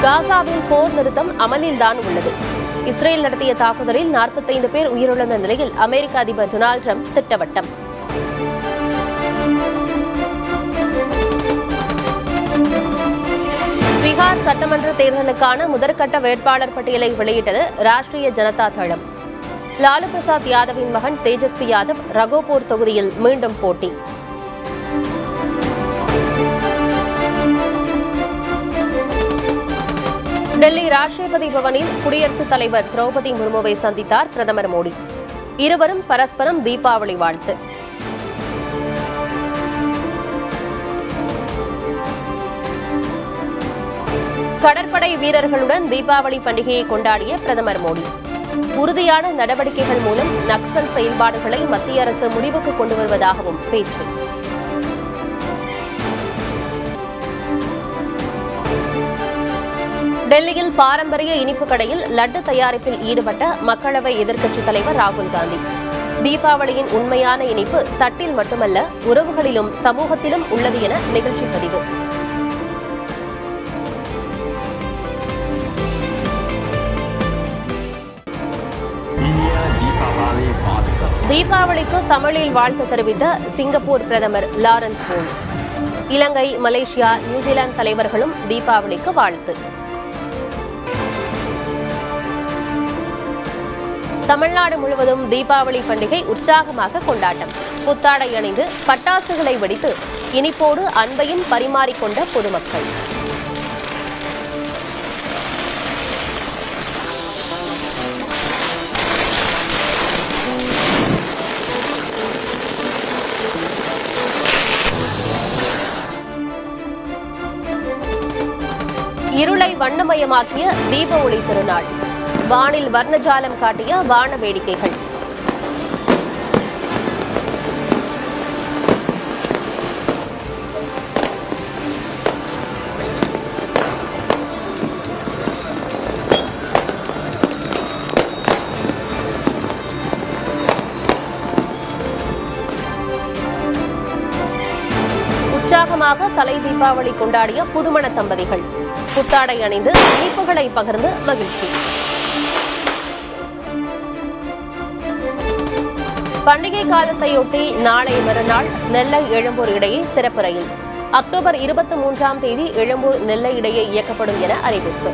காசாவில் போர் நிறுத்தம் அமலில்தான் உள்ளது. இஸ்ரேல் நடத்திய தாக்குதலில் 45 பேர் உயிரிழந்த நிலையில் அமெரிக்க அதிபர் டொனால்டு டிரம்ப் திட்டவட்டம். பீகார் சட்டமன்ற தேர்தலுக்கான முதற்கட்ட வேட்பாளர் பட்டியலை வெளியிட்டது ராஷ்டிரிய ஜனதா தளம். லாலு பிரசாத் யாதவின் மகன் தேஜஸ்வி யாதவ் ரகோபூர் தொகுதியில் மீண்டும் போட்டி. டெல்லி ராஷ்டிரபதி பவனில் குடியரசுத் தலைவர் திரௌபதி முர்முவை சந்தித்தார் பிரதமர் மோடி. இருவரும் பரஸ்பரம் தீபாவளி வாழ்த்து. கடற்படை வீரர்களுடன் தீபாவளி பண்டிகையை கொண்டாடிய பிரதமர் மோடி. உறுதியான நடவடிக்கைகள் மூலம் நக்சல் செயல்பாடுகளை மத்திய அரசு முடிவுக்கு கொண்டு வருவதாகவும் பேச்சு. டெல்லியில் பாரம்பரிய இனிப்பு கடையில் லட்டு தயாரிப்பில் ஈடுபட்ட மக்களவை எதிர்க்கட்சித் தலைவர் ராகுல் காந்தி. தீபாவளியின் உண்மையான இனிப்பு தட்டில் மட்டுமல்ல, உறவுகளிலும் சமூகத்திலும் உள்ளது என நிகழ்ச்சி பதிவு. தீபாவளிக்கு தமிழில் வாழ்த்து தெரிவித்த சிங்கப்பூர் பிரதமர் லாரன்ஸ் வோங். இலங்கை, மலேசியா, நியூசிலாந்து தலைவர்களும் தீபாவளிக்கு வாழ்த்து. தமிழ்நாடு முழுவதும் தீபாவளி பண்டிகை உற்சாகமாக கொண்டாட்டம். புத்தாடை அணிந்து பட்டாசுகளை வெடித்து இனிப்போடு அன்பையும் பரிமாறிக்கொண்ட பொதுமக்கள். இருளை வண்ணமயமாக்கிய தீப ஒளி திருநாள். வானில் வர்ணஜாலம் காட்டிய வான வேடிக்கைகள். உற்சாகமாக தலை தீபாவளி கொண்டாடிய புதுமண தம்பதிகள். புத்தாடை அணிந்து இனிப்புகளை பகிர்ந்து மகிழ்ச்சி. பண்டிகை காலத்தையொட்டி நாளை மறுநாள் நெல்லை எழும்பூர் இடையே சிறப்பு ரயில். அக்டோபர் 23ஆம் தேதி எழும்பூர் நெல்லை இடையே இயக்கப்படும் என அறிவிப்பு.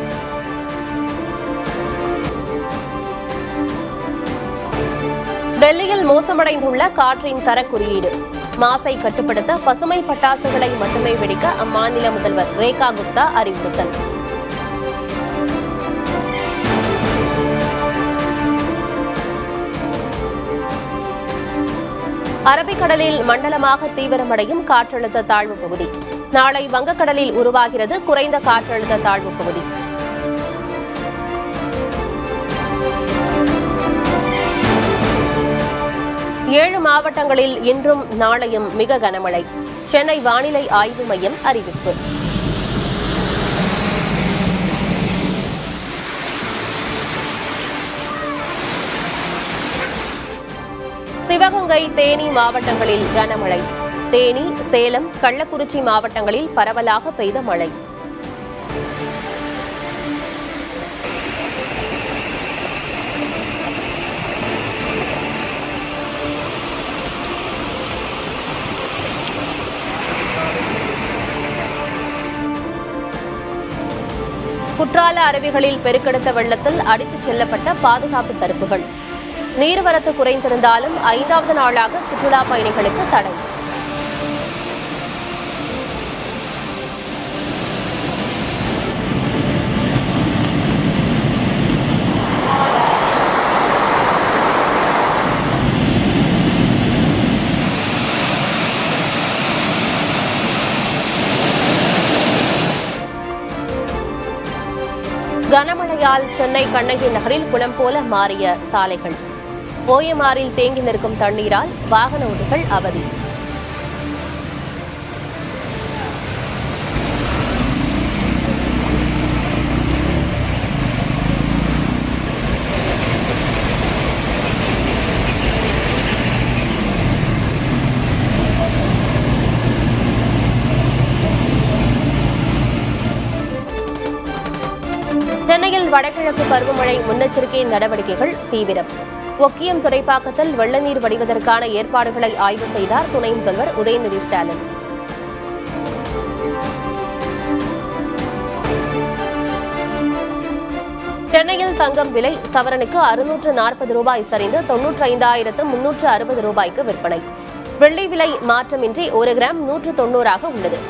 டெல்லியில் மோசமடைந்துள்ள காற்றின் தர குறியீடு. மாசை கட்டுப்படுத்த பசுமை பட்டாசுகளை மட்டுமே வெடிக்க அம்மாநில முதல்வர் ரேகா குப்தா அறிவுறுத்தல். அரபிக்கடலில் மண்டலமாக தீவிரமடையும் காற்றழுத்த தாழ்வு பகுதி. நாளை வங்கக்கடலில் உருவாகிறது குறைந்த காற்றழுத்த தாழ்வு பகுதி. ஏழு மாவட்டங்களில் இன்றும் நாளையும் மிக கனமழை. சென்னை வானிலை ஆய்வு மையம் அறிவிப்பு. சிவகங்கை, தேனி மாவட்டங்களில் கனமழை. தேனி, சேலம், கள்ளக்குறிச்சி மாவட்டங்களில் பரவலாக பெய்த மழை. குற்றால அருவிகளில் பெருக்கெடுத்த வெள்ளத்தில் அடித்துச் செல்லப்பட்ட பாதுகாப்பு தடுப்புகள். நீர்வரத்து குறைந்திருந்தாலும் 5வது நாளாக சுற்றுலா பயணிகளுக்கு தடை. கனமழையால் சென்னை கண்ணகி நகரில் குளம் போல மாறிய சாலைகள். ஓயமாறில் தேங்கி நிற்கும் தண்ணீரால் வாகன ஓட்டிகள் அவதி. சென்னையில் வடகிழக்கு பருவமழை முன்னெச்சரிக்கை நடவடிக்கைகள் தீவிரம். ஒக்கியம் துறைப்பாக்கத்தில் வெள்ள நீர் வடிவதற்கான ஏற்பாடுகளை ஆய்வு செய்தார் துணை முதல்வர் உதயநிதி ஸ்டாலின். சென்னையில் தங்கம் விலை சவரனுக்கு 640 ரூபாய் சரிந்து 95,360 ரூபாய்க்கு விற்பனை. வெள்ளி விலை மாற்றமின்றி 1 கிராம் 190 உள்ளது.